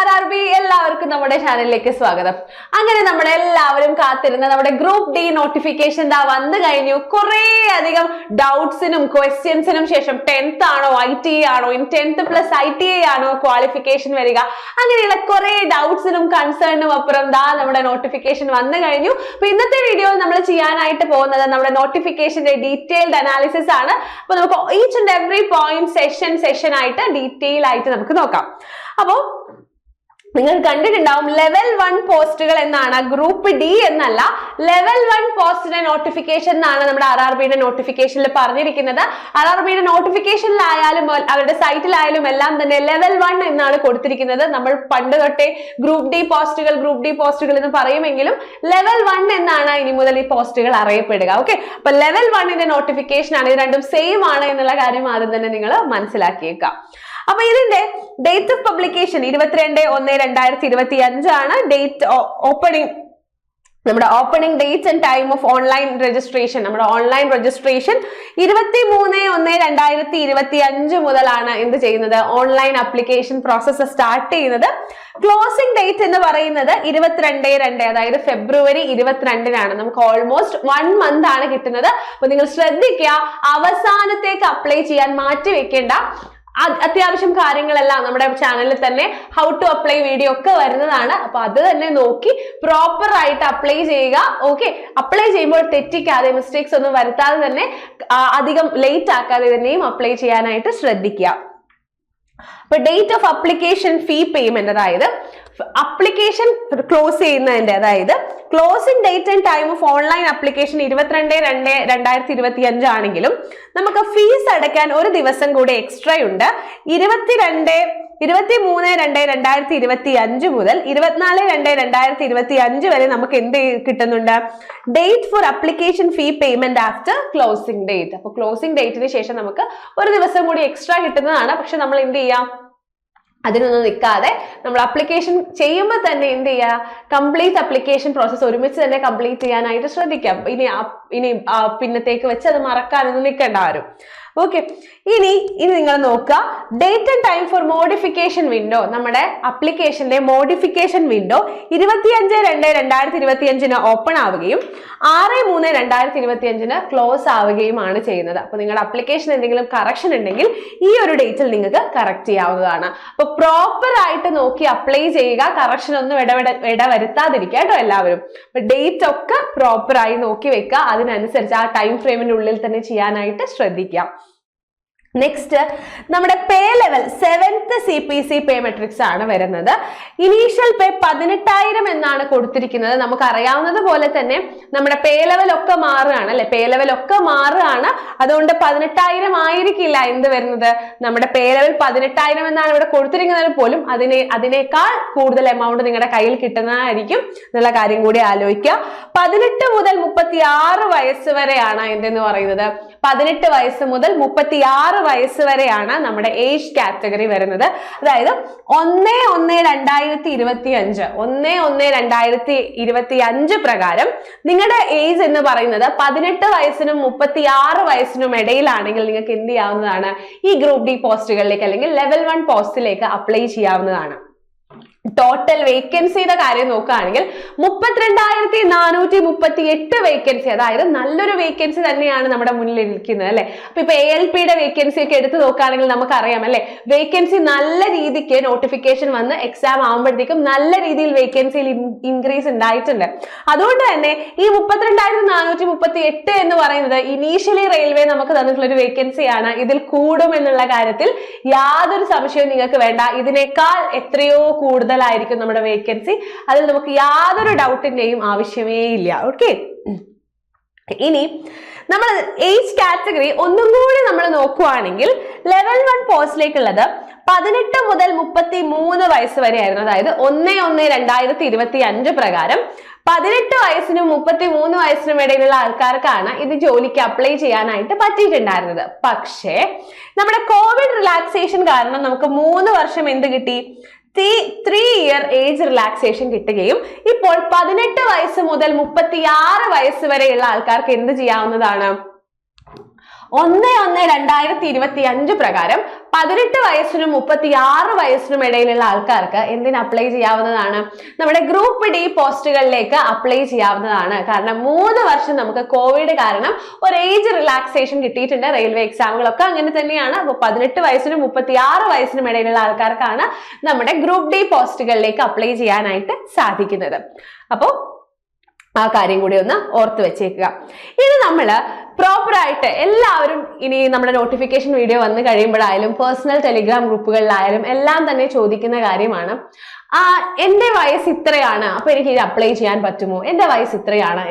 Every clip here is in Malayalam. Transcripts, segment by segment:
RRB എല്ലാവർക്കും നമ്മുടെ ചാനലിലേക്ക് സ്വാഗതം. അങ്ങനെ നമ്മൾ എല്ലാവരും കാത്തിരുന്ന നമ്മുടെ ഗ്രൂപ്പ് ഡി നോട്ടിഫിക്കേഷൻ ദാ വന്നു കഴിഞ്ഞു. കുറേ അധികം ഡൗട്ട്സിനും ക്വസ്റ്റ്യൻസിനും ശേഷം 10th ആണോ ITA ആണോ, ഇനി 10th പ്ലസ് ITA ആണോ ക്വാളിഫിക്കേഷൻ വരിക, അങ്ങനെയുള്ള കുറേ ഡൗട്ട്സിനും കൺസേണിനും അപ്പുറം ദാ നമ്മുടെ നോട്ടിഫിക്കേഷൻ വന്നു കഴിഞ്ഞു. അപ്പൊ ഇന്നത്തെ വീഡിയോയിൽ നമ്മൾ ചെയ്യാനായിട്ട് പോകുന്നത് നമ്മുടെ നോട്ടിഫിക്കേഷന്റെ ഡീറ്റെയിൽഡ് അനാലിസിസ് ആണ്. അപ്പൊ നമുക്ക് each and every point session ആയിട്ട് ഡീറ്റെയിൽ ആയിട്ട് നമുക്ക് നോക്കാം. അപ്പോ നിങ്ങൾ കണ്ടിട്ടുണ്ടാവും ലെവൽ 1 പോസ്റ്റുകൾ എന്നാണ്, ഗ്രൂപ്പ് ഡി എന്നല്ല. ലെവൽ 1 പോസ്റ്റിന്റെ നോട്ടിഫിക്കേഷൻ എന്നാണ് നമ്മുടെ RRBയുടെ നോട്ടിഫിക്കേഷനിൽ പറഞ്ഞിരിക്കുന്നത്. RRBയുടെ നോട്ടിഫിക്കേഷനിലായാലും അവരുടെ സൈറ്റിലായാലും എല്ലാം തന്നെ ലെവൽ 1 എന്നാണ് കൊടുത്തിരിക്കുന്നത്. നമ്മൾ പണ്ട് തൊട്ടേ ഗ്രൂപ്പ് ഡി പോസ്റ്റുകൾ എന്ന് പറയുമെങ്കിലും ലെവൽ 1 എന്നാണ് ഇനി മുതൽ ഈ പോസ്റ്റുകൾ അറിയപ്പെടുക. ഓക്കെ, അപ്പൊ ലെവൽ 1ന്റെ നോട്ടിഫിക്കേഷൻ ആണ്. ഇത് രണ്ടും സെയിം ആണ് എന്നുള്ള കാര്യം ആദ്യം തന്നെ നിങ്ങൾ മനസ്സിലാക്കിയേക്കാം. അപ്പൊ ഇതിന്റെ ഡേറ്റ് ഓഫ് പബ്ലിക്കേഷൻ 22/1/2025 ആണ്. ഡേറ്റ് ഓപ്പണിംഗ്, നമ്മുടെ opening date and time of online registration, നമ്മുടെ ഓൺലൈൻ രജിസ്ട്രേഷൻ 23/1/2025 മുതലാണ് എന്ത് ചെയ്യുന്നത്, ഓൺലൈൻ ആപ്ലിക്കേഷൻ പ്രോസസ്സ് സ്റ്റാർട്ട് ചെയ്യുന്നത്. ക്ലോസിംഗ് ഡേറ്റ് എന്ന് പറയുന്നത് 22/2, അതായത് ഫെബ്രുവരി 22-നാണ്. നമുക്ക് ഓൾമോസ്റ്റ് 1 മന്ത് ആണ് കിട്ടുന്നത്. അപ്പൊ നിങ്ങൾ ശ്രദ്ധിക്കുക, അവസാനത്തേക്ക് അപ്ലൈ ചെയ്യാൻ മാറ്റി വെക്കേണ്ട. അത്യാവശ്യം കാര്യങ്ങളെല്ലാം നമ്മുടെ ചാനലിൽ തന്നെ ഹൗ ടു അപ്ലൈ വീഡിയോ ഒക്കെ വരുന്നതാണ്. അപ്പൊ അത് തന്നെ നോക്കി പ്രോപ്പർ ആയിട്ട് അപ്ലൈ ചെയ്യുക. ഓക്കെ, അപ്ലൈ ചെയ്യുമ്പോൾ തെറ്റിക്കാതെ, മിസ്റ്റേക്സ് ഒന്നും വരുത്താതെ തന്നെ, അധികം ലേറ്റ് ആക്കാതെ തന്നെയും അപ്ലൈ ചെയ്യാനായിട്ട് ശ്രദ്ധിക്കുക. അപ്പൊ date of application fee payment, അതായത് അപ്ലിക്കേഷൻ ക്ലോസ് ചെയ്യുന്നതിന്റെ, അതായത് closing date and time of online application 22/2/2025 ആണെങ്കിലും നമുക്ക് ഫീസ് അടയ്ക്കാൻ ഒരു ദിവസം കൂടി എക്സ്ട്രാ ഉണ്ട്. 23/2/2025 മുതൽ 24/2/2025 വരെ നമുക്ക് എന്ത് കിട്ടുന്നുണ്ട്, date for application fee payment after closing date. അപ്പൊ ക്ലോസിംഗ് ഡേറ്റിന് ശേഷം നമുക്ക് ഒരു ദിവസം കൂടി എക്സ്ട്രാ കിട്ടുന്നതാണ്. പക്ഷെ നമ്മൾ എന്ത് ചെയ്യാം, അതിനൊന്നും നിൽക്കാതെ നമ്മൾ അപ്ലിക്കേഷൻ ചെയ്യുമ്പോൾ തന്നെ എന്ത് ചെയ്യുക, കംപ്ലീറ്റ് അപ്ലിക്കേഷൻ പ്രോസസ്സ് ഒരുമിച്ച് തന്നെ കംപ്ലീറ്റ് ചെയ്യാനായിട്ട് ശ്രദ്ധിക്കാം. ഇനി പിന്നത്തേക്ക് വെച്ച് അത് മറക്കാനൊന്നും നിൽക്കേണ്ട ആരും. ഓക്കെ, ഇനി നിങ്ങൾ നോക്കുക, date and time for modification window, നമ്മുടെ അപ്ലിക്കേഷന്റെ മോഡിഫിക്കേഷൻ വിൻഡോ 25/2/2025 ഓപ്പൺ ആവുകയും 6/3/2025 ക്ലോസ് ആവുകയുമാണ് ചെയ്യുന്നത്. അപ്പൊ നിങ്ങളുടെ അപ്ലിക്കേഷൻ എന്തെങ്കിലും കറക്ഷൻ ഉണ്ടെങ്കിൽ ഈ ഒരു ഡേറ്റിൽ നിങ്ങൾക്ക് കറക്റ്റ് ചെയ്യാവുന്നതാണ്. അപ്പൊ പ്രോപ്പർ ആയിട്ട് നോക്കി അപ്ലൈ ചെയ്യുക, കറക്ഷൻ ഒന്നും ഇടവരുത്താതിരിക്കുക കേട്ടോ എല്ലാവരും. അപ്പൊ ഡേറ്റ് ഒക്കെ പ്രോപ്പർ ആയി നോക്കി വെക്കുക, അതിനനുസരിച്ച് ആ ടൈം ഫ്രെയിമിന്റെ ഉള്ളിൽ തന്നെ ചെയ്യാനായിട്ട് ശ്രദ്ധിക്കാം. നെക്സ്റ്റ്, നമ്മുടെ പേ ലെവൽ 7th CPC പേ മെട്രിക്സ് ആണ് വരുന്നത്. ഇനീഷ്യൽ പേ 18,000 എന്നാണ് കൊടുത്തിരിക്കുന്നത്. നമുക്ക് അറിയാവുന്നത് പോലെ തന്നെ നമ്മുടെ പേ ലെവൽ ഒക്കെ മാറുകയാണ് അല്ലെ, പേ ലെവൽ ഒക്കെ മാറുകയാണ്. അതുകൊണ്ട് 18,000 ആയിരിക്കില്ല എന്ത് വരുന്നത്, നമ്മുടെ പേ ലെവൽ 18,000 എന്നാണ് ഇവിടെ കൊടുത്തിരിക്കുന്നത് പോലും അതിനേക്കാൾ കൂടുതൽ എമൗണ്ട് നിങ്ങളുടെ കയ്യിൽ കിട്ടുന്നതായിരിക്കും എന്നുള്ള കാര്യം കൂടി ആലോചിക്കുക. 18 മുതൽ 36 വയസ്സ് വരെയാണ് എന്തെന്ന് പറയുന്നത്, 18 വയസ്സ് മുതൽ 36 വയസ്സ് വരെയാണ് നമ്മുടെ ഏജ് കാറ്റഗറി വരുന്നത്. അതായത് 1/1/2025 പ്രകാരം നിങ്ങളുടെ ഏജ് എന്ന് പറയുന്നത് 18 വയസ്സിനും 36 വയസ്സിനും ഇടയിലാണെങ്കിൽ നിങ്ങൾക്ക് എന്ത് ചെയ്യാവുന്നതാണ്, ഈ ഗ്രൂപ്പ് ഡി പോസ്റ്റുകളിലേക്ക് അല്ലെങ്കിൽ ലെവൽ 1 പോസ്റ്റിലേക്ക് അപ്ലൈ ചെയ്യാവുന്നതാണ്. ടോട്ടൽ വേക്കൻസിയുടെ കാര്യം നോക്കുകയാണെങ്കിൽ 32,438 വേക്കൻസി, അതായത് നല്ലൊരു വേക്കൻസി തന്നെയാണ് നമ്മുടെ മുന്നിൽ ഇരിക്കുന്നത് അല്ലെ. അപ്പൊ ഇപ്പൊ ALPയുടെ വേക്കൻസി ഒക്കെ എടുത്ത് നോക്കുകയാണെങ്കിൽ നമുക്കറിയാം അല്ലെ, വേക്കൻസി നല്ല രീതിക്ക് നോട്ടിഫിക്കേഷൻ വന്ന് എക്സാം ആകുമ്പോഴത്തേക്കും നല്ല രീതിയിൽ വേക്കൻസിയിൽ ഇൻക്രീസ് ഉണ്ടായിട്ടുണ്ട്. അതുകൊണ്ട് തന്നെ ഈ 32,438 എന്ന് പറയുന്നത് ഇനീഷ്യലി റെയിൽവേ നമുക്ക് തന്നിട്ടുള്ള ഒരു വേക്കൻസിയാണ്. ഇതിൽ കൂടും എന്നുള്ള കാര്യത്തിൽ യാതൊരു സംശയവും നിങ്ങൾക്ക് വേണ്ട. ഇതിനേക്കാൾ എത്രയോ കൂടുതലായിരിക്കും നമ്മുടെ വേക്കൻസി, അതിൽ നമുക്ക് യാതൊരു ഡൗട്ടിന്റെയും ആവശ്യമേ ഇല്ല. ഓക്കെ, ഇനി നമ്മൾ ഏജ് കാറ്റഗറി ഒന്നും കൂടി നമ്മൾ നോക്കുവാണെങ്കിൽ ലെവൽ 1 പോസ്റ്റിലേക്കുള്ളത് 18 മുതൽ 33 വയസ്സ് വരെ ആയിരുന്നു. അതായത് 1/1/2025 പ്രകാരം 18 വയസ്സിനും 33 വയസ്സിനും ഇടയിലുള്ള ആൾക്കാർക്കാണ് ഇത് ജോലിക്ക് അപ്ലൈ ചെയ്യാനായിട്ട് പറ്റിയിട്ടുണ്ടായിരുന്നത്. പക്ഷേ നമ്മുടെ കോവിഡ് റിലാക്സേഷൻ കാരണം നമുക്ക് 3 വർഷം എന്ത് കിട്ടി, 3 year ഏജ് റിലാക്സേഷൻ കിട്ടുകയും ഇപ്പോൾ 18 വയസ്സ് മുതൽ 36 വയസ്സ് വരെയുള്ള ആൾക്കാർക്ക് എന്ത് ചെയ്യാവുന്നതാണ്, 1/1/2025 പ്രകാരം 18 വയസ്സിനും 36 വയസ്സിനും ഇടയിലുള്ള ആൾക്കാർക്ക് എന്തിന് അപ്ലൈ ചെയ്യാവുന്നതാണ്? നമ്മുടെ ഗ്രൂപ്പ് ഡി പോസ്റ്റുകളിലേക്ക് അപ്ലൈ ചെയ്യാവുന്നതാണ്. കാരണം 3 വർഷം നമുക്ക് കോവിഡ് കാരണം ഒരു ഏജ് റിലാക്സേഷൻ കിട്ടിയിട്ടുണ്ട്. റെയിൽവേ എക്സാമുകളൊക്കെ അങ്ങനെ തന്നെയാണ്. അപ്പോൾ 18 വയസ്സിനും 36 വയസ്സിനും ഇടയിലുള്ള ആൾക്കാർക്കാണ് നമ്മുടെ ഗ്രൂപ്പ് ഡി പോസ്റ്റുകളിലേക്ക് അപ്ലൈ ചെയ്യാനായിട്ട് സാധിക്കുന്നത്. അപ്പോൾ ആ കാര്യം കൂടി ഒന്ന് ഓർത്ത് വെച്ചേക്കുക. ഇനി നമ്മള് പ്രോപ്പർ ആയിട്ട് എല്ലാവരും ഇനി നമ്മുടെ നോട്ടിഫിക്കേഷൻ വീഡിയോ വന്നു കഴിയുമ്പോഴായാലും പേഴ്സണൽ ടെലിഗ്രാം ഗ്രൂപ്പുകളിലായാലും എല്ലാം തന്നെ ചോദിക്കുന്ന കാര്യമാണ്, എന്റെ വയസ്സ് ഇത്രയാണ്, അപ്പൊ എനിക്ക് ഇത് അപ്ലൈ ചെയ്യാൻ പറ്റുമോ? എന്റെ വയസ്സ് ഇത്രയാണ്,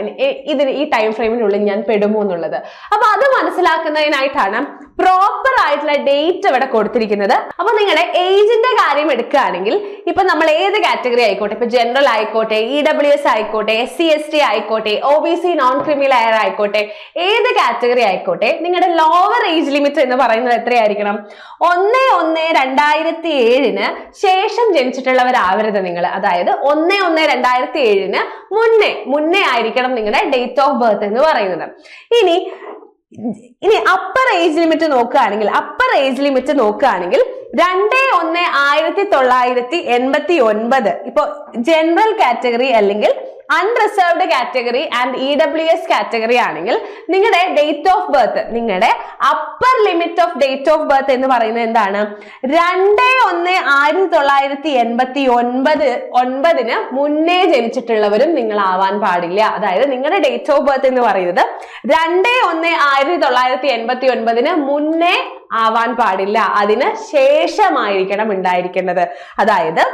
ഇതിന് ഈ ടൈം ഫ്രെയിമിനുള്ളിൽ ഞാൻ പെടുമോ എന്നുള്ളത്. അപ്പൊ അത് മനസ്സിലാക്കുന്നതിനായിട്ടാണ് പ്രോപ്പർ ആയിട്ടുള്ള ഡേറ്റ് ഇവിടെ കൊടുത്തിരിക്കുന്നത്. അപ്പൊ നിങ്ങളുടെ ഏജിന്റെ കാര്യം എടുക്കുകയാണെങ്കിൽ ഇപ്പൊ നമ്മൾ ഏത് കാറ്റഗറി ആയിക്കോട്ടെ, ഇപ്പൊ ജനറൽ ആയിക്കോട്ടെ, EWS ആയിക്കോട്ടെ, SC/ST ആയിക്കോtte, OBC non creamy layer ആയിക്കോട്ടെ, ഏത് കാറ്റഗറി ആയിക്കോട്ടെ, നിങ്ങളുടെ ലോവർ ഏജ് ലിമിറ്റ് എന്ന് പറയുന്നത് എത്രയായിരിക്കണം? 1/1/2007 ശേഷം ജനിച്ചിട്ടുള്ളവരാവരുത് നിങ്ങൾ. അതായത് 1/1/2007 മുന്നേ ആയിരിക്കണം നിങ്ങളുടെ ഡേറ്റ് ഓഫ് ബർത്ത് എന്ന് പറയുന്നത്. ഇനി അപ്പർ ഏജ് ലിമിറ്റ് നോക്കുകയാണെങ്കിൽ 2/1/1989 ഇപ്പൊ ജനറൽ കാറ്റഗറി അല്ലെങ്കിൽ unreserved category and EWS category ആണെങ്കിൽ നിങ്ങളുടെ ഡേറ്റ് ഓഫ് ബർത്ത്, നിങ്ങളുടെ upper limit of date of birth എന്ന് പറയുന്നത് എന്താണ്? 2/1/1989 മുന്നേ ജനിച്ചിട്ടുള്ളവരും നിങ്ങൾ ആവാൻ പാടില്ല. അതായത് നിങ്ങളുടെ ഡേറ്റ് ഓഫ് ബർത്ത് എന്ന് പറയുന്നത് 2/1/1989 മുന്നേ ആവാൻ പാടില്ല, അതിന് ശേഷമായിരിക്കണം ഉണ്ടായിരിക്കേണ്ടത്. അതായത്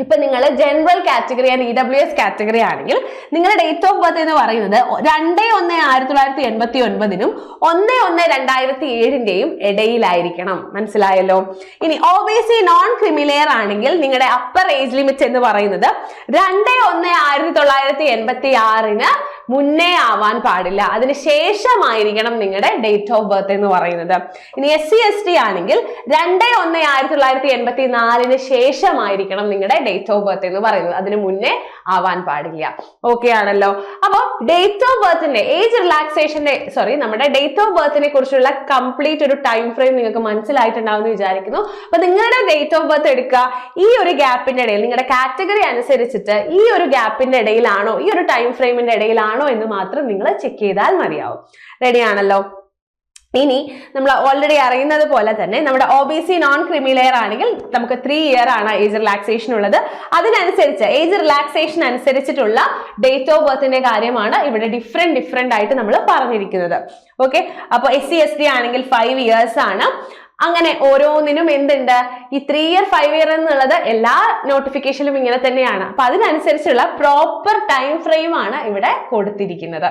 ഇപ്പൊ നിങ്ങൾ general category and EWS category ആണെങ്കിൽ നിങ്ങളുടെ ഡേറ്റ് ഓഫ് ബർത്ത് എന്ന് പറയുന്നത് 2/1/1989 1/1/2007 ഇടയിലായിരിക്കണം. മനസ്സിലായല്ലോ? ഇനി OBC നോൺ ക്രിമി ലെയർ ആണെങ്കിൽ നിങ്ങളുടെ അപ്പർ ഏജ് ലിമിറ്റ് എന്ന് പറയുന്നത് 2/1/1986 മുന്നേ ആവാൻ പാടില്ല, അതിന് ശേഷമായിരിക്കണം നിങ്ങളുടെ ഡേറ്റ് ഓഫ് ബർത്ത് എന്ന് പറയുന്നത്. ഇനി SC/ST ആണെങ്കിൽ 2/1/1984 ശേഷമായിരിക്കണം നിങ്ങളുടെ ഡേറ്റ് ഓഫ് ബർത്ത് എന്ന് പറയുന്നത്, അതിന് മുന്നേ ആവാൻ പാടില്ല. ഓക്കെ ആണല്ലോ? അപ്പൊ ഡേറ്റ് ഓഫ് ബർത്തിന്റെ നമ്മുടെ ഡേറ്റ് ഓഫ് ബർത്തിനെ കുറിച്ചുള്ള കംപ്ലീറ്റ് ഒരു ടൈം ഫ്രെയിം നിങ്ങൾക്ക് മനസ്സിലായിട്ടുണ്ടാവും എന്ന് വിചാരിക്കുന്നു. അപ്പൊ നിങ്ങളുടെ ഡേറ്റ് ഓഫ് ബർത്ത് എടുക്കുക, ഈ ഒരു ഗ്യാപ്പിന്റെ ഇടയിൽ നിങ്ങളുടെ കാറ്റഗറി അനുസരിച്ചിട്ട് ഈ ഒരു ഗ്യാപ്പിന്റെ ഇടയിലാണോ, ഈ ഒരു ടൈം ഫ്രെയിമിന്റെ ഇടയിലാണോ എന്ന് മാത്രം നിങ്ങൾ ചെക്ക് ചെയ്താൽ മതിയാവും. റെഡി ആണല്ലോ? ഇനി നമ്മൾ ഓൾറെഡി അറിയുന്നത് പോലെ തന്നെ നമ്മുടെ OBC നോൺ ക്രിമി ലെയർ ആണെങ്കിൽ നമുക്ക് 3 ഇയർ ആണ് ഏജ് റിലാക്സേഷൻ ഉള്ളത്. അതിനനുസരിച്ച് ഏജ് റിലാക്സേഷൻ അനുസരിച്ചിട്ടുള്ള ഡേറ്റ് ഓഫ് ബർത്തിന്റെ കാര്യമാണ് ഇവിടെ ഡിഫറെന്റ് ആയിട്ട് നമ്മൾ പറഞ്ഞിരിക്കുന്നത്. ഓക്കെ, അപ്പൊ SC/ST ആണെങ്കിൽ 5 ഇയേഴ്സ് ആണ്. അങ്ങനെ ഓരോന്നിനും എന്തുണ്ട്? ഈ 3 ഇയർ 5 ഇയർ എന്നുള്ളത് എല്ലാ നോട്ടിഫിക്കേഷനിലും ഇങ്ങനെ തന്നെയാണ്. അപ്പൊ അതിനനുസരിച്ചുള്ള പ്രോപ്പർ ടൈം ഫ്രെയിം ആണ് ഇവിടെ കൊടുത്തിരിക്കുന്നത്.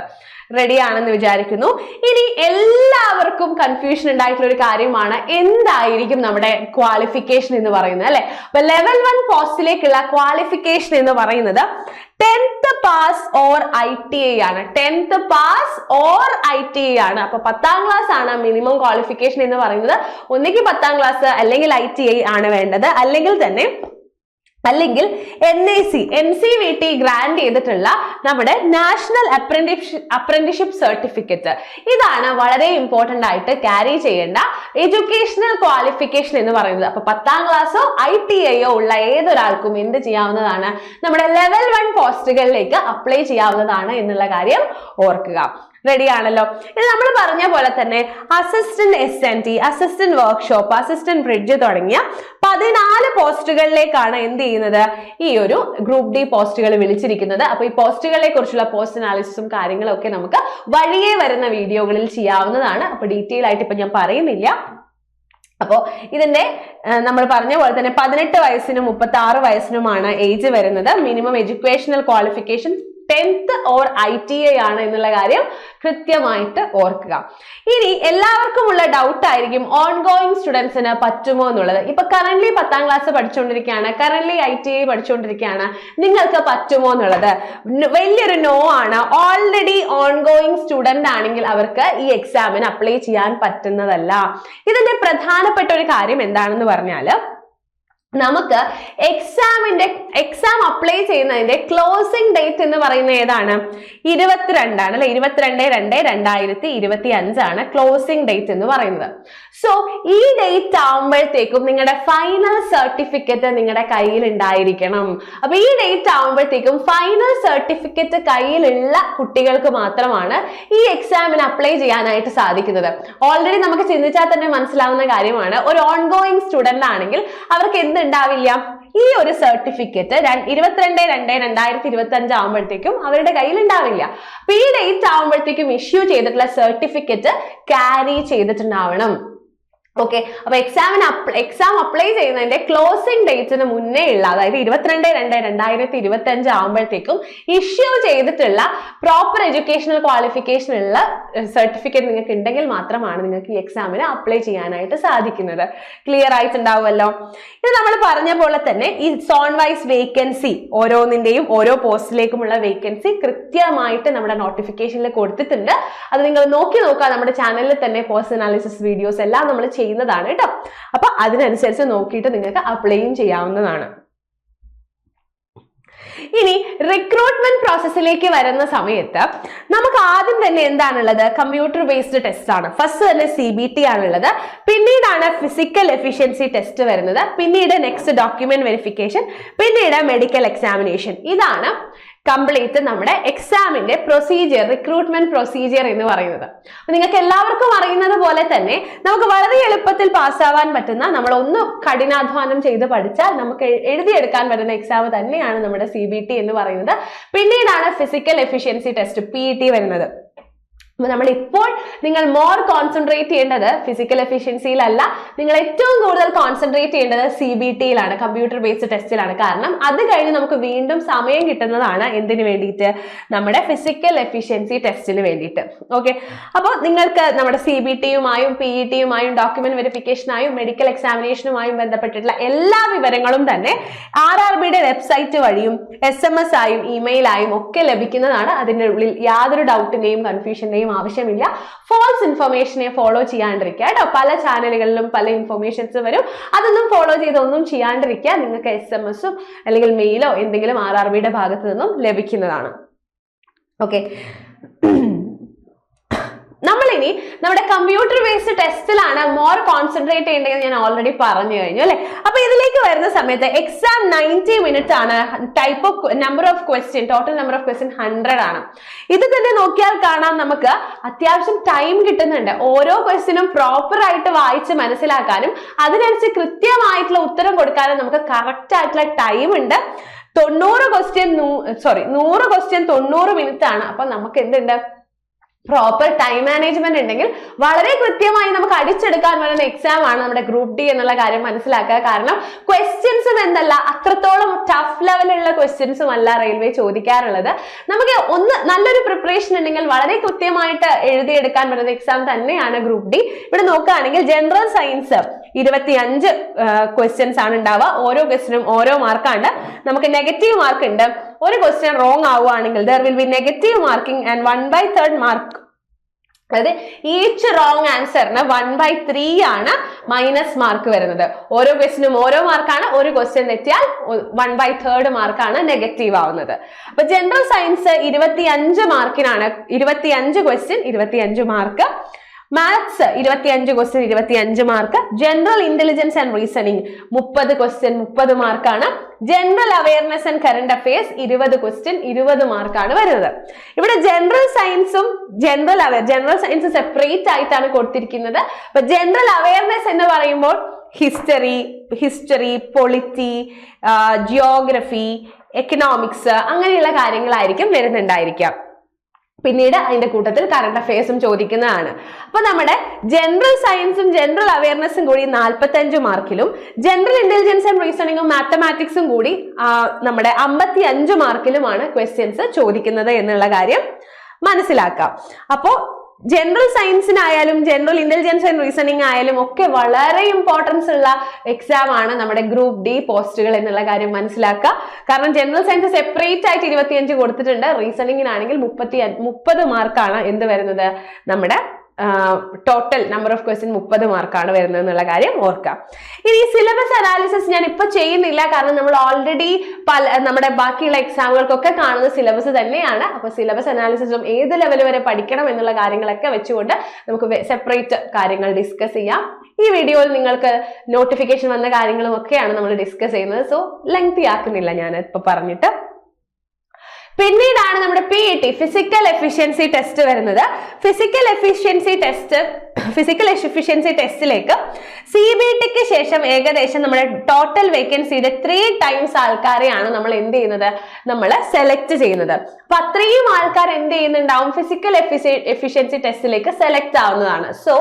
റെഡി ആണെന്ന് വിചാരിക്കുന്നു. ഇനി എല്ലാവർക്കും കൺഫ്യൂഷൻ ഉണ്ടായിട്ടുള്ള ഒരു കാര്യമാണ് എന്തായിരിക്കും നമ്മുടെ ക്വാളിഫിക്കേഷൻ എന്ന് പറയുന്നത്, അല്ലെ? അപ്പൊ ലെവൽ 1 പോസ്റ്റിലേക്കുള്ള ക്വാളിഫിക്കേഷൻ എന്ന് പറയുന്നത് 10th പാസ് ഓർ ITI ആണ്. 10th പാസ് ഓർ ITI ആണ്. അപ്പൊ 10ാം ക്ലാസ് ആണ് മിനിമം ക്വാളിഫിക്കേഷൻ എന്ന് പറയുന്നത്. ഒന്നുകിൽ 10ാം ക്ലാസ് അല്ലെങ്കിൽ ITI ആണ് വേണ്ടത്, അല്ലെങ്കിൽ NCVT ഗ്രാൻഡ് ചെയ്തിട്ടുള്ള നമ്മുടെ നാഷണൽ അപ്രന്റീസ്ഷിപ്പ് സർട്ടിഫിക്കറ്റ്. ഇതാണ് വളരെ ഇമ്പോർട്ടന്റ് ആയിട്ട് ക്യാരി ചെയ്യേണ്ട എഡ്യൂക്കേഷണൽ ക്വാളിഫിക്കേഷൻ എന്ന് പറയുന്നത്. അപ്പൊ 10ാം ക്ലാസ്സോ ITIയോ ഉള്ള ഏതൊരാൾക്കും എന്ത് ചെയ്യാവുന്നതാണ്? നമ്മുടെ ലെവൽ 1 പോസ്റ്റുകളിലേക്ക് അപ്ലൈ ചെയ്യാവുന്നതാണ് എന്നുള്ള കാര്യം ഓർക്കുക. റെഡി ആണല്ലോ? ഇത് നമ്മൾ പറഞ്ഞ പോലെ തന്നെ assistant SNT, assistant workshop, assistant bridge തുടങ്ങിയ 14 പോസ്റ്റുകളിലേക്കാണ് എന്ത് ചെയ്യുന്നത്? ഈ ഒരു ഗ്രൂപ്പ് ഡി പോസ്റ്റുകൾ വിളിച്ചിരിക്കുന്നത്. അപ്പൊ ഈ പോസ്റ്റുകളെ കുറിച്ചുള്ള പോസ്റ്റ് അനാലിസിസും കാര്യങ്ങളും ഒക്കെ നമുക്ക് വഴിയേ വരുന്ന വീഡിയോകളിൽ ചെയ്യാവുന്നതാണ്. അപ്പൊ ഡീറ്റെയിൽ ആയിട്ട് ഇപ്പൊ ഞാൻ പറയുന്നില്ല. അപ്പോ ഇതിന്റെ നമ്മൾ പറഞ്ഞ പോലെ തന്നെ 18 വയസ്സിനും 36 വയസ്സിനുമാണ് ഏജ് വരുന്നത്. Minimum educational qualification 10th or ITI ആണ് എന്നുള്ള കാര്യം കൃത്യമായിട്ട് ഓർക്കുക. ഇനി എല്ലാവർക്കും ഉള്ള ഡൗട്ട് ആയിരിക്കും ഓൺഗോയിങ് സ്റ്റുഡൻസിന് പറ്റുമോ എന്നുള്ളത്. ഇപ്പൊ കറന്റ് 10ാം ക്ലാസ് പഠിച്ചുകൊണ്ടിരിക്കുകയാണ്, കറന്റ് ITI പഠിച്ചുകൊണ്ടിരിക്കുകയാണ്, നിങ്ങൾക്ക് പറ്റുമോ എന്നുള്ളത് വലിയൊരു നോ ആണ്. ഓൾറെഡി ഓൺഗോയിങ് സ്റ്റുഡന്റ് ആണെങ്കിൽ അവർക്ക് ഈ എക്സാമിന് അപ്ലൈ ചെയ്യാൻ പറ്റുന്നതല്ല. ഇതിന്റെ പ്രധാനപ്പെട്ട ഒരു കാര്യം എന്താണെന്ന് പറഞ്ഞാല് നമുക്ക് എക്സാം അപ്ലൈ ചെയ്യുന്നതിന്റെ ക്ലോസിംഗ് ഡേറ്റ് എന്ന് പറയുന്നത് ഏതാണ്? 22 അല്ലെ? 22/2/2025 ക്ലോസിംഗ് ഡേറ്റ് എന്ന് പറയുന്നത്. സോ ഈ ഡേറ്റ് ആവുമ്പോഴത്തേക്കും നിങ്ങളുടെ ഫൈനൽ സർട്ടിഫിക്കറ്റ് നിങ്ങളുടെ കയ്യിൽ ഉണ്ടായിരിക്കണം. അപ്പൊ ഈ ഡേറ്റ് ആവുമ്പോഴത്തേക്കും ഫൈനൽ സർട്ടിഫിക്കറ്റ് കയ്യിലുള്ള കുട്ടികൾക്ക് മാത്രമാണ് ഈ എക്സാമിന് അപ്ലൈ ചെയ്യാനായിട്ട് സാധിക്കുന്നത്. ഓൾറെഡി നമുക്ക് ചിന്തിച്ചാൽ തന്നെ മനസ്സിലാവുന്ന കാര്യമാണ്. ഒരു ഓൺഗോയിങ് സ്റ്റുഡന്റ് ആണെങ്കിൽ അവർക്ക് എന്തുണ്ടാവില്ല? ഈ ഒരു സർട്ടിഫിക്കറ്റ് 22/2/2025 ആവുമ്പോഴത്തേക്കും അവരുടെ കയ്യിൽ ഉണ്ടാവില്ല. അപ്പൊ ഈ ഡേറ്റ് ആവുമ്പോഴത്തേക്കും ഇഷ്യൂ ചെയ്തിട്ടുള്ള സർട്ടിഫിക്കറ്റ് ക്യാരി ചെയ്തിട്ടുണ്ടാവണം. ഓക്കെ, അപ്പൊ എക്സാം അപ്ലൈ ചെയ്യുന്നതിന്റെ ക്ലോസിംഗ് ഡേറ്റിന് മുന്നേ ഉള്ള, അതായത് 22/2/2025 ആവുമ്പോഴത്തേക്കും ഇഷ്യൂ ചെയ്തിട്ടുള്ള പ്രോപ്പർ എഡ്യൂക്കേഷണൽ ക്വാളിഫിക്കേഷൻ ഉള്ള സർട്ടിഫിക്കറ്റ് നിങ്ങൾക്ക് ഉണ്ടെങ്കിൽ മാത്രമാണ് നിങ്ങൾക്ക് ഈ എക്സാമിന് അപ്ലൈ ചെയ്യാനായിട്ട് സാധിക്കുന്നത്. ക്ലിയർ ആയിട്ടുണ്ടാവുമല്ലോ? ഇത് നമ്മൾ പറഞ്ഞ പോലെ തന്നെ ഈ സോൺ വൈസ് വേക്കൻസി, ഓരോന്നിന്റെയും ഓരോ പോസ്റ്റിലേക്കുമുള്ള വേക്കൻസി കൃത്യമായിട്ട് നമ്മുടെ നോട്ടിഫിക്കേഷനിൽ കൊടുത്തിട്ടുണ്ട്. അത് നിങ്ങൾ നോക്കുക. നമ്മുടെ ചാനലിൽ തന്നെ പോസ്റ്റ് അനാലിസിസ് വീഡിയോസ് എല്ലാം നമ്മൾ ചെയ്യുന്നതാണ് കേട്ടോ. അപ്പൊ അതിനനുസരിച്ച് നോക്കിയിട്ട് നിങ്ങൾക്ക് അപ്ലൈയും ചെയ്യാവുന്നതാണ്. ഇനി റിക്രൂട്ട്മെന്റ് പ്രോസസ്സിലേക്ക് വരുന്ന സമയത്ത് നമുക്ക് ആദ്യം തന്നെ എന്താണുള്ളത്? കമ്പ്യൂട്ടർ ബേസ്ഡ് ടെസ്റ്റ് ആണ്. ഫസ്റ്റ് തന്നെ CBT ആണുള്ളത്, പിന്നീടാണ് ഫിസിക്കൽ എഫിഷ്യൻസി ടെസ്റ്റ് വരുന്നത്, പിന്നീട് നെക്സ്റ്റ് ഡോക്യുമെന്റ് വെരിഫിക്കേഷൻ, പിന്നീട് മെഡിക്കൽ എക്സാമിനേഷൻ. ഇതാണ് കംപ്ലീറ്റ് നമ്മുടെ എക്സാമിന്റെ പ്രൊസീജിയർ, റിക്രൂട്ട്മെന്റ് പ്രൊസീജിയർ എന്ന് പറയുന്നത്. നിങ്ങൾക്ക് എല്ലാവർക്കും അറിയുന്നത് പോലെ തന്നെ നമുക്ക് വളരെ എളുപ്പത്തിൽ പാസ്സാവാൻ പറ്റുന്ന, നമ്മൾ ഒന്ന് കഠിനാധ്വാനം ചെയ്ത് പഠിച്ചാൽ നമുക്ക് എഴുതിയെടുക്കാൻ പറ്റുന്ന എക്സാം തന്നെയാണ് നമ്മുടെ CBT എന്ന് പറയുന്നത്. പിന്നീടാണ് ഫിസിക്കൽ എഫിഷ്യൻസി ടെസ്റ്റ് PET വരുന്നത്. നമ്മൾ ഇപ്പോൾ നിങ്ങൾ മോർ കോൺസെൻട്രേറ്റ് ചെയ്യേണ്ടത് ഫിസിക്കൽ എഫിഷ്യൻസിയിലല്ല, നിങ്ങൾ ഏറ്റവും കൂടുതൽ കോൺസെൻട്രേറ്റ് ചെയ്യേണ്ടത് CBTയിലാണ്, കമ്പ്യൂട്ടർ ബേസ്ഡ് ടെസ്റ്റിലാണ്. കാരണം അത് കഴിഞ്ഞ് നമുക്ക് വീണ്ടും സമയം കിട്ടുന്നതാണ് എന്തിനു വേണ്ടിയിട്ട്? നമ്മുടെ ഫിസിക്കൽ എഫിഷ്യൻസി ടെസ്റ്റിന് വേണ്ടിയിട്ട്. ഓക്കെ, അപ്പോൾ നിങ്ങൾക്ക് നമ്മുടെ CBTയുമായും PETയുമായും ഡോക്യുമെന്റ് വെരിഫിക്കേഷനായും മെഡിക്കൽ എക്സാമിനേഷനുമായും ബന്ധപ്പെട്ടിട്ടുള്ള എല്ലാ വിവരങ്ങളും തന്നെ RRBയുടെ വെബ്സൈറ്റ് വഴിയും SMS ആയും ഇമെയിൽ ആയും ഒക്കെ ലഭിക്കുന്നതാണ്. അതിൻ്റെ ഉള്ളിൽ യാതൊരു ഡൗട്ടിന്റെയും കൺഫ്യൂഷന്റെയും ആവശ്യമില്ല. ഫോൾസ് ഇൻഫർമേഷനെ ഫോളോ ചെയ്യാണ്ടിരിക്കുക കേട്ടോ. പല ചാനലുകളിലും പല ഇൻഫർമേഷൻസ് വരും, അതൊന്നും ഫോളോ ചെയ്തൊന്നും ചെയ്യാണ്ടിരിക്കുക. നിങ്ങൾക്ക് SMS അല്ലെങ്കിൽ മെയിലോ എന്തെങ്കിലും RRBയുടെ ഭാഗത്ത് നിന്നും ലഭിക്കുന്നതാണ്. ഓക്കെ, നമ്മളിനി നമ്മുടെ കമ്പ്യൂട്ടർ ബേസ്ഡ് ടെസ്റ്റിലാണ് മോർ കോൺസെൻട്രേറ്റ് ചെയ്യേണ്ടത് ഞാൻ ഓൾറെഡി പറഞ്ഞു കഴിഞ്ഞു അല്ലെ. അപ്പൊ ഇതിലേക്ക് വരുന്ന സമയത്ത് എക്സാം 90 മിനിറ്റ് ആണ്. Type of number of question, total number of question 100 ആണ്. ഇത് തന്നെ നോക്കിയാൽ കാണാം നമുക്ക് അത്യാവശ്യം ടൈം കിട്ടുന്നുണ്ട്. ഓരോ ക്വസ്റ്റ്യനും പ്രോപ്പർ ആയിട്ട് വായിച്ച് മനസ്സിലാക്കാനും അതിനനുസരിച്ച് കൃത്യമായിട്ടുള്ള ഉത്തരം കൊടുക്കാനും നമുക്ക് കറക്റ്റ് ആയിട്ടുള്ള ടൈം ഉണ്ട്. 100 ക്വസ്റ്റ്യൻ 90 മിനിറ്റ് ആണ്. അപ്പൊ നമുക്ക് എന്തുണ്ട്? പ്രോപ്പർ ടൈം മാനേജ്മെന്റ് ഉണ്ടെങ്കിൽ വളരെ കൃത്യമായി നമുക്ക് അടിച്ചെടുക്കാൻ പറ്റുന്ന എക്സാം ആണ് നമ്മുടെ ഗ്രൂപ്പ് ഡി എന്നുള്ള കാര്യം മനസ്സിലാക്കുക. കാരണം ക്വസ്റ്റ്യൻസും എന്തല്ല, അത്രത്തോളം ടഫ് ലെവലുള്ള ക്വസ്റ്റ്യൻസും അല്ല റെയിൽവേ ചോദിക്കാറുള്ളത്. നമുക്ക് ഒന്ന് നല്ലൊരു പ്രിപ്പറേഷൻ ഉണ്ടെങ്കിൽ വളരെ കൃത്യമായിട്ട് എഴുതിയെടുക്കാൻ പറ്റുന്ന എക്സാം തന്നെയാണ് ഗ്രൂപ്പ് ഡി. ഇവിടെ നോക്കുകയാണെങ്കിൽ ജനറൽ സയൻസ് 25 ക്വസ്റ്റ്യൻസ് ആണ് ഉണ്ടാവുക. ഓരോ ക്വസ്റ്റ്യനും ഓരോ മാർക്കാണ്. നമുക്ക് നെഗറ്റീവ് മാർക്ക് ഉണ്ട്. ഒരു ക്വസ്റ്റ്യൻ റോങ് ആവുകയാണെങ്കിൽ there will be negative marking and 1/3 mark. അതായത് ഈച്ച് റോങ് ആൻസറിന് 1/3 ആണ് മൈനസ് മാർക്ക് വരുന്നത്. ഓരോ ക്വസ്റ്റ്യനും ഓരോ മാർക്കാണ്. ഒരു ക്വസ്റ്റ്യൻ തെറ്റിയാൽ 1/3 മാർക്കാണ് നെഗറ്റീവ് ആവുന്നത്. അപ്പൊ general science 25 മാർക്കിനാണ്, 25 question 25 mark. Maths 25 question 25 mark. General intelligence and reasoning 30 question 30 മാർക്കാണ്. General awareness and current affairs 20 question 20 മാർക്കാണ് വരുന്നത്. ഇവിടെ ജനറൽ സയൻസും ജനറൽ സയൻസ് സെപ്പറേറ്റ് ആയിട്ടാണ് കൊടുത്തിരിക്കുന്നത്. അപ്പൊ ജനറൽ അവയർനെസ് എന്ന് പറയുമ്പോൾ ഹിസ്റ്ററി പൊളിറ്റി ജിയോഗ്രഫി എക്കണോമിക്സ് അങ്ങനെയുള്ള കാര്യങ്ങളായിരിക്കും വരുന്നുണ്ടായിരിക്കാം. പിന്നീട് അതിന്റെ കൂട്ടത്തിൽ കറണ്ട് അഫയേഴ്സും ചോദിക്കുന്നതാണ്. അപ്പൊ നമ്മുടെ ജനറൽ സയൻസും ജനറൽ അവയർനെസ്സും കൂടി 45 മാർക്കിലും ജനറൽ ഇന്റലിജൻസ് ആൻഡ് റീസണിങ്ങും മാത്തമാറ്റിക്സും കൂടി നമ്മുടെ 55 മാർക്കിലുമാണ് ക്വസ്റ്റ്യൻസ് ചോദിക്കുന്നത് എന്നുള്ള കാര്യം മനസ്സിലാക്കാം. അപ്പോ ജനറൽ സയൻസിനായാലും ജനറൽ ഇന്റലിജൻസ് ആൻഡ് റീസണിങ് ആയാലും ഒക്കെ വളരെ ഇമ്പോർട്ടൻസ് ഉള്ള എക്സാം ആണ് നമ്മുടെ ഗ്രൂപ്പ് ഡി പോസ്റ്റുകൾ എന്നുള്ള കാര്യം മനസ്സിലാക്കുക. കാരണം ജനറൽ സയൻസ് സെപ്പറേറ്റ് ആയിട്ട് 25 കൊടുത്തിട്ടുണ്ട്. റീസണിങ്ങിനാണെങ്കിൽ 30 മാർക്കാണ് എന്ത് വരുന്നത്? നമ്മുടെ ടോട്ടൽ നമ്പർ ഓഫ് ക്വസ്റ്റ്യൻ 30 മാർക്കാണ് വരുന്നത് എന്നുള്ള കാര്യം ഓർക്കാം. ഇനി സിലബസ് അനാലിസിസ് ഞാൻ ഇപ്പൊ ചെയ്യുന്നില്ല, കാരണം നമ്മൾ ഓൾറെഡി നമ്മുടെ ബാക്കിയുള്ള എക്സാമുകൾക്കൊക്കെ കാണുന്ന സിലബസ് തന്നെയാണ്. അപ്പൊ സിലബസ് അനാലിസിസും ഏത് ലെവൽ വരെ പഠിക്കണം എന്നുള്ള കാര്യങ്ങളൊക്കെ വെച്ചുകൊണ്ട് നമുക്ക് സെപ്പറേറ്റ് കാര്യങ്ങൾ ഡിസ്കസ് ചെയ്യാം. ഈ വീഡിയോയിൽ നിങ്ങൾക്ക് നോട്ടിഫിക്കേഷൻ വന്ന കാര്യങ്ങളും ഒക്കെയാണ് നമ്മൾ ഡിസ്കസ് ചെയ്യുന്നത്. സോ ലെങ്തി ആക്കുന്നില്ല ഞാൻ ഇപ്പൊ പറഞ്ഞിട്ട്. പിന്നീടാണ് നമ്മുടെ PET ഫിസിക്കൽ എഫിഷ്യൻസി ടെസ്റ്റ് വരുന്നത്. ഫിസിക്കൽ എഫിഷ്യൻസി ടെസ്റ്റിലേക്ക് CBTക്ക് ശേഷം ഏകദേശം നമ്മുടെ ടോട്ടൽ വേക്കൻസിയുടെ 3 ടൈംസ് ആൾക്കാരെയാണ് നമ്മൾ എന്ത് ചെയ്യുന്നത്, നമ്മൾ സെലക്ട് ചെയ്യുന്നത്. അപ്പൊ അത്രയും ആൾക്കാർ എന്ത് ചെയ്യുന്നുണ്ടാവും, ഫിസിക്കൽ എഫിഷ്യൻസി ടെസ്റ്റിലേക്ക് സെലക്ട് ആവുന്നതാണ്. സോ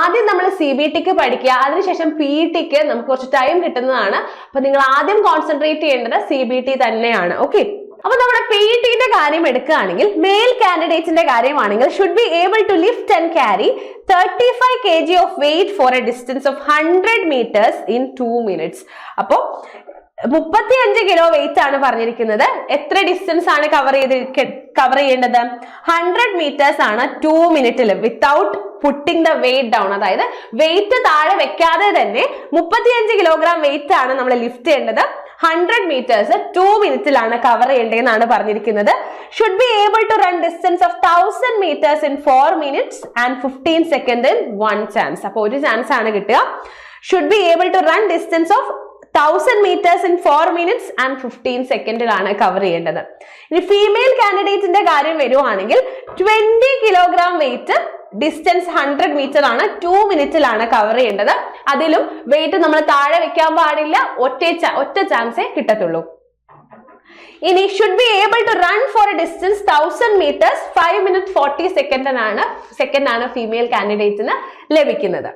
ആദ്യം നമ്മൾ CBTക്ക് പഠിക്കുക, അതിനുശേഷം PETക്ക് നമുക്ക് കുറച്ച് ടൈം കിട്ടുന്നതാണ്. അപ്പൊ നിങ്ങൾ ആദ്യം കോൺസെൻട്രേറ്റ് ചെയ്യേണ്ടത് CBT തന്നെയാണ്. ഓക്കെ, അപ്പൊ നമ്മുടെ PETന്റെ കാര്യം എടുക്കുകയാണെങ്കിൽ മെയിൽ കാൻഡിഡേറ്റ്സിന്റെ കാര്യമാണെങ്കിൽ should be able to lift and carry 35 kg of weight for a distance of 100 meters in 2 minutes. അപ്പോ 35 കിലോ വെയിറ്റ് ആണ് പറഞ്ഞിരിക്കുന്നത്. എത്ര ഡിസ്റ്റൻസ് ആണ് കവർ ചെയ്യേണ്ടത്? 100 meters ആണ് 2 മിനിറ്റിൽ without putting the weight down. അതായത് വെയിറ്റ് താഴെ വെക്കാതെ തന്നെ 35 കിലോഗ്രാം വെയിറ്റ് ആണ് നമ്മൾ ലിഫ്റ്റ് ചെയ്യേണ്ടത്. 100 meters 2 മിനിറ്റിലാണ് കവർ ചെയ്യേണ്ടതെന്നാണ് പറഞ്ഞിരിക്കുന്നത്. Should be able to run distance of 1000 meters in 4 minutes and 15 seconds in 1 chance. അപ്പൊ ഒരു ചാൻസ് ആണ് കിട്ടുക. Should be able to run distance of 1000 meters in 4 minutes and 15 സെക്കൻഡിലാണ് കവർ ചെയ്യേണ്ടത്. ഇനി ഫീമെയിൽ കാൻഡിഡേറ്റ്സിന്റെ കാര്യം വരുവാണെങ്കിൽ 20 കിലോഗ്രാം വെയിറ്റ് ഡിസ്റ്റൻസ് 100 meter ആണ് 2 മിനിറ്റിലാണ് കവർ ചെയ്യേണ്ടത്. അതിലും വെയിറ്റ് നമ്മൾ താഴെ വെക്കാൻ പാടില്ല, ഒറ്റ ചാൻസേ കിട്ടത്തുള്ളൂ. ഇനി should be able to run for a distance 1000 meters 5 minutes 40 second ആണ് ഫീമെയിൽ കാൻഡിഡേറ്റ്സിന് ലഭിക്കുന്നത്.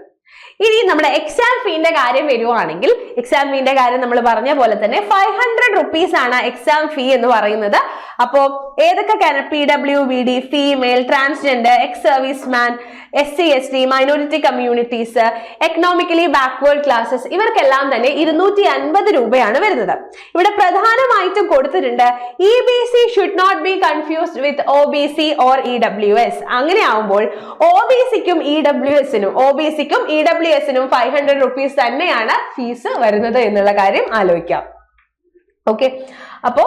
ഇനി നമ്മുടെ എക്സാം ഫീന്റെ കാര്യം വരുവാണെങ്കിൽ എക്സാം ഫീന്റെ കാര്യം നമ്മൾ പറഞ്ഞ പോലെ തന്നെ 500 rupees ആണ് എക്സാം ഫീ എന്ന് പറയുന്നത്. അപ്പോ ഏതൊക്കെ PWBD, female, transgender, ex service man, SC ST, minority communities, economically backward classes, ഇവർക്കെല്ലാം തന്നെ 250 രൂപയാണ് വരുന്നത്. ഇവിടെ പ്രധാനമായിട്ടും കൊടുത്തിട്ടുണ്ട് EBC should not be confused with OBC or EWS. അങ്ങനെ ആവുമ്പോൾ OBCക്കും EWSനും 500 rupees തന്നെയാണ് ഫീസ് വരുന്നത് എന്നുള്ള കാര്യം ആലോചിക്കാം. ഓക്കെ, അപ്പോ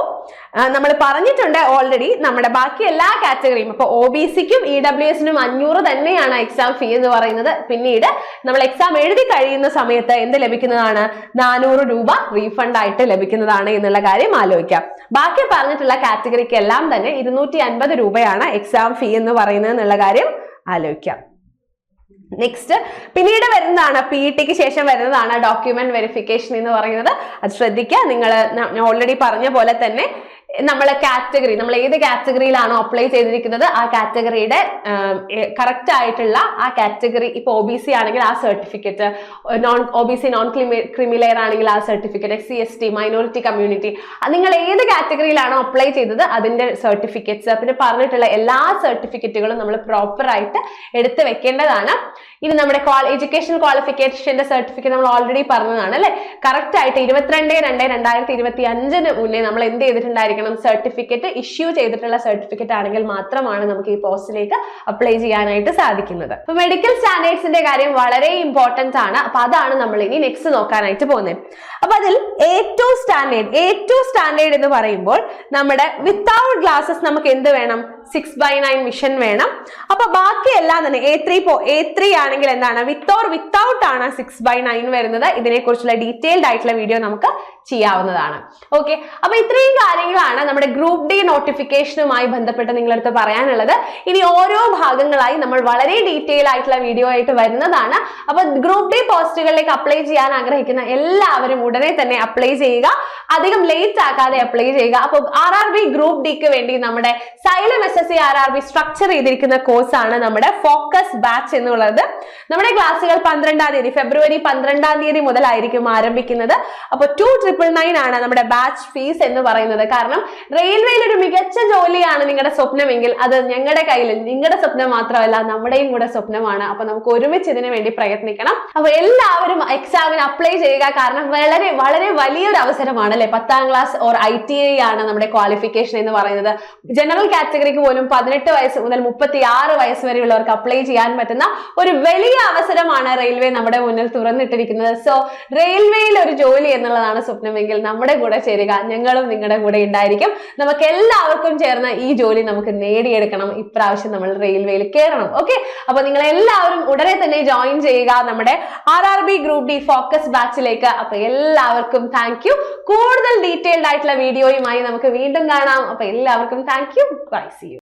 നമ്മൾ പറഞ്ഞിട്ടുണ്ട് ഓൾറെഡി നമ്മുടെ ബാക്കി എല്ലാ കാറ്റഗറിയും. അപ്പൊ OBCക്കും EWSനും 500 തന്നെയാണ് എക്സാം ഫീ എന്ന് പറയുന്നത്. പിന്നീട് നമ്മൾ എക്സാം എഴുതി കഴിയുന്ന സമയത്ത് എന്ത് ലഭിക്കുന്നതാണ്, 400 രൂപ റീഫണ്ട് ആയിട്ട് ലഭിക്കുന്നതാണ് എന്നുള്ള കാര്യം ആലോചിക്കാം. ബാക്കി പറഞ്ഞിട്ടുള്ള കാറ്റഗറിക്ക് എല്ലാം തന്നെ 250 രൂപയാണ് എക്സാം ഫീ എന്ന് പറയുന്നത് എന്നുള്ള കാര്യം ആലോചിക്കാം. നെക്സ്റ്റ് പിന്നീട് വരുന്നതാണ് PETക്ക് ശേഷം വരുന്നതാണ് ഡോക്യുമെന്റ് വെരിഫിക്കേഷൻ എന്ന് പറയുന്നത്. അത് ശ്രദ്ധിക്കുക. നിങ്ങൾ ഓൾറെഡി പറഞ്ഞ പോലെ തന്നെ നമ്മൾ ഏത് കാറ്റഗറിയിലാണോ അപ്ലൈ ചെയ്തിരിക്കുന്നത് ആ കാറ്റഗറിയുടെ കറക്റ്റ് ആയിട്ടുള്ള ആ കാറ്റഗറി, ഇപ്പൊ OBC ആണെങ്കിൽ ആ സർട്ടിഫിക്കറ്റ്, OBC നോൺ ക്രിമിലെയർ ആണെങ്കിൽ ആ certificate, SC ST, minority community, നിങ്ങൾ ഏത് കാറ്റഗറിയിലാണോ അപ്ലൈ ചെയ്തത് അതിന്റെ സർട്ടിഫിക്കറ്റ്സ്, പിന്നെ പറഞ്ഞിട്ടുള്ള എല്ലാ സർട്ടിഫിക്കറ്റുകളും നമ്മൾ പ്രോപ്പർ ആയിട്ട് എടുത്ത് വെക്കേണ്ടതാണ്. ഇനി നമ്മുടെ എഡ്യൂക്കേഷൻ ക്വാളിഫിക്കേഷന്റെ സർട്ടിഫിക്കറ്റ് നമ്മൾ ഓൾറെഡി പറഞ്ഞതാണ് അല്ലെ. കറക്റ്റ് ആയിട്ട് 22/2/2025 മുന്നേ നമ്മൾ എന്ത് ചെയ്തിട്ടുണ്ടായിരിക്കണം, സർട്ടിഫിക്കറ്റ് ഇഷ്യൂ ചെയ്തിട്ടുള്ള സർട്ടിഫിക്കറ്റ് ആണെങ്കിൽ മാത്രമാണ് നമുക്ക് ഈ പോസ്റ്റിലേക്ക് അപ്ലൈ ചെയ്യാനായിട്ട് സാധിക്കുന്നത്. അപ്പൊ മെഡിക്കൽ സ്റ്റാൻഡേർഡ്സിന്റെ കാര്യം വളരെ ഇമ്പോർട്ടന്റ് ആണ്. അപ്പൊ അതാണ് നമ്മൾ ഇനി നെക്സ്റ്റ് നോക്കാനായിട്ട് പോകുന്നത്. അപ്പൊ അതിൽ ഏറ്റവും സ്റ്റാൻഡേർഡ് എന്ന് പറയുമ്പോൾ നമ്മുടെ വിത്തൗട്ട് ഗ്ലാസസ് നമുക്ക് എന്ത് വേണം, 6/9 വിഷൻ വേണം. അപ്പൊ ബാക്കിയെല്ലാം തന്നെ A3 ആണെങ്കിൽ എന്താണ്, വിത്തൗട്ട് ആണ് 6/9 വരുന്നത്. ഇതിനെക്കുറിച്ചുള്ള ഡീറ്റെയിൽഡ് ആയിട്ടുള്ള വീഡിയോ നമുക്ക് ചെയ്യാവുന്നതാണ്. ഓക്കെ, അപ്പൊ ഇത്രയും കാര്യങ്ങളാണ് നമ്മുടെ ഗ്രൂപ്പ് ഡി നോട്ടിഫിക്കേഷനുമായി ബന്ധപ്പെട്ട് നിങ്ങളടുത്ത് പറയാനുള്ളത്. ഇനി ഓരോ ഭാഗങ്ങളായി നമ്മൾ വളരെ ഡീറ്റെയിൽ ആയിട്ടുള്ള വീഡിയോ ആയിട്ട് വരുന്നതാണ്. അപ്പൊ ഗ്രൂപ്പ് ഡി പോസ്റ്റുകളിലേക്ക് അപ്ലൈ ചെയ്യാൻ ആഗ്രഹിക്കുന്ന എല്ലാവരും ഉടനെ തന്നെ അപ്ലൈ ചെയ്യുക, അധികം ലേറ്റ് ആക്കാതെ അപ്ലൈ ചെയ്യുക. അപ്പൊ RRB ഗ്രൂപ്പ് ഡിക്ക് വേണ്ടി നമ്മുടെ സൈലം SSC RRB സ്ട്രക്ചർ ചെയ്തിരിക്കുന്ന കോഴ്സാണ് നമ്മുടെ ഫോക്കസ് ബാച്ച് എന്നുള്ളത്. നമ്മുടെ ക്ലാസ്സുകൾ ഫെബ്രുവരി 12 മുതലായിരിക്കും ആരംഭിക്കുന്നത്. അപ്പൊ 2999 ആണ് നമ്മുടെ ബാച്ച് ഫീസ് എന്ന് പറയുന്നത്. കാരണം റെയിൽവേയിൽ ഒരു മികച്ച ജോലിയാണ് നിങ്ങളുടെ സ്വപ്നമെങ്കിൽ അത് ഞങ്ങളുടെ കയ്യിൽ നിങ്ങളുടെ സ്വപ്നം മാത്രമല്ല നമ്മുടെയും കൂടെ സ്വപ്നമാണ്. അപ്പൊ നമുക്ക് ഒരുമിച്ച് ഇതിനു വേണ്ടി പ്രയത്നിക്കണം. അപ്പൊ എല്ലാവരും എക്സാമിന് അപ്ലൈ ചെയ്യുക. കാരണം വളരെ വളരെ വലിയൊരു അവസരമാണ് അല്ലെ. 10ാം ക്ലാസ് ഓർ ITI ആണ് നമ്മുടെ ക്വാളിഫിക്കേഷൻ എന്ന് പറയുന്നത്. ജനറൽ കാറ്റഗറിക്ക് പോലും 18 വയസ്സ് മുതൽ 36 വയസ്സ് വരെയുള്ളവർക്ക് അപ്ലൈ ചെയ്യാൻ പറ്റുന്ന ഒരു വലിയ അവസരമാണ് റെയിൽവേ നമ്മുടെ മുന്നിൽ തുറന്നിട്ടിരിക്കുന്നത്. സോ റെയിൽവേയിൽ ഒരു ജോലി എന്നുള്ളതാണ് സ്വപ്നമെങ്കിൽ നമ്മുടെ കൂടെ ചേരുക. ഞങ്ങളും നിങ്ങളുടെ കൂടെ ഉണ്ടായിരിക്കും. നമുക്ക് എല്ലാവർക്കും ചേർന്ന് ഈ ജോലി നമുക്ക് നേടിയെടുക്കണം. ഇപ്രാവശ്യം നമ്മൾ റെയിൽവേയിൽ കയറണം. ഓക്കെ, അപ്പൊ നിങ്ങൾ എല്ലാവരും ഉടനെ തന്നെ ജോയിൻ ചെയ്യുക നമ്മുടെ RRB ഗ്രൂപ്പ് ഡി ഫോക്കസ് ബാച്ചിലേക്ക്. അപ്പൊ എല്ലാവർക്കും താങ്ക് യു. കൂടുതൽ ഡീറ്റെയിൽഡ് ആയിട്ടുള്ള വീഡിയോയുമായി നമുക്ക് വീണ്ടും കാണാം. അപ്പൊ എല്ലാവർക്കും thank you. Bye, see U.